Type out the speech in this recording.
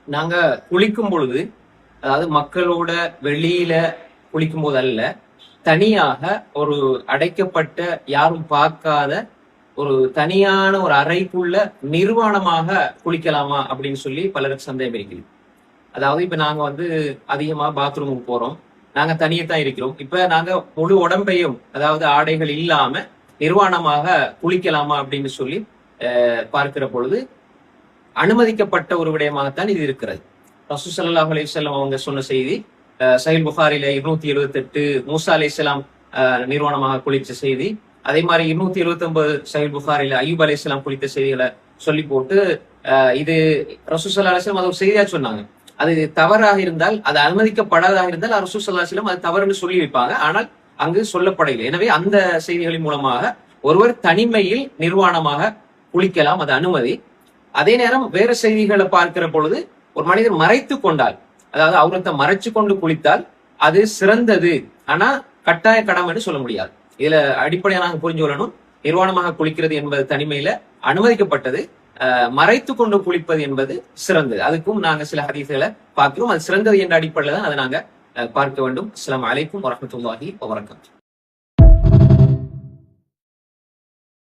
நாங்க குளிக்கும் பொழுது, அதாவது மக்களோட வெளியில குளிக்கும் போது அல்ல, தனியாக ஒரு அடைக்கப்பட்ட யாரும் பார்க்காத ஒரு தனியான ஒரு அறைக்குள்ள நிர்வாணமாக குளிக்கலாமா அப்படின்னு சொல்லி பலருக்கு சந்தேகம் இருக்குது. அதாவது இப்ப நாங்க அதிகமா பாத்ரூமுக்கு போறோம், நாங்க தனியே தான் இருக்கிறோம். இப்ப நாங்க முழு உடம்பையும், அதாவது ஆடைகள் இல்லாம நிர்வாணமாக குளிக்கலாமா அப்படின்னு சொல்லி பார்க்கிற பொழுது அனுமதிக்கப்பட்ட ஒரு விடயமாகத்தான் இது இருக்கிறது. ரசூல் ஸல்லல்லாஹு அலைஹி வஸல்லம் அவங்க சொன்ன செய்தி சஹீஹ் புகாரில 278 மூசா அலைஹிஸ்ஸலாம் நிர்வாணமாக குளித்த செய்தி, அதே மாதிரி 279 சஹீஹ் புகாரில அய்யூப் அலைஹிஸ்ஸலாம் குளித்த செய்திகளை சொல்லி போட்டு இது ரசூல் ஸல்லல்லாஹு அலைஹி வஸல்லம் அது ஒரு செய்தியா சொன்னாங்க. அது தவறாக இருந்தால், அது அனுமதிக்கப்படாதாக இருந்தால் ரசூல் ஸல்லல்லாஹு அலைஹி வஸல்லம் அது தவறுன்னு சொல்லி வைப்பாங்க. ஆனால் அங்கு சொல்லப்படவில்லை. எனவே அந்த செய்திகளின் மூலமாக ஒருவர் தனிமையில் நிர்வாணமாக குளிக்கலாம், அது அனுமதி. அதே நேரம் வேறு செய்திகளை பார்க்கிற பொழுது ஒரு மனிதர் மறைத்து கொண்டால், அதாவது அவுரத்தை மறைச்சு கொண்டு குளித்தால் அது சிறந்தது. ஆனா கட்டாய கடமைன்னு சொல்ல முடியாது. இதுல அடிப்படையா நாங்க புரிஞ்சு கொள்ளணும், நிர்வாணமாக குளிக்கிறது என்பது தனிமையில அனுமதிக்கப்பட்டது, மறைத்து கொண்டு குளிப்பது என்பது சிறந்தது. அதுக்கும் நாங்க சில ஹதீஸ்களை பார்க்கிறோம். அது சிறந்தது என்ற அடிப்படையில தான் அதை நாங்க பார்க்க வேண்டும். அஸ்ஸலாமு அலைக்கும் வரஹ்மத்துல்லாஹி வபரகாத்துஹு.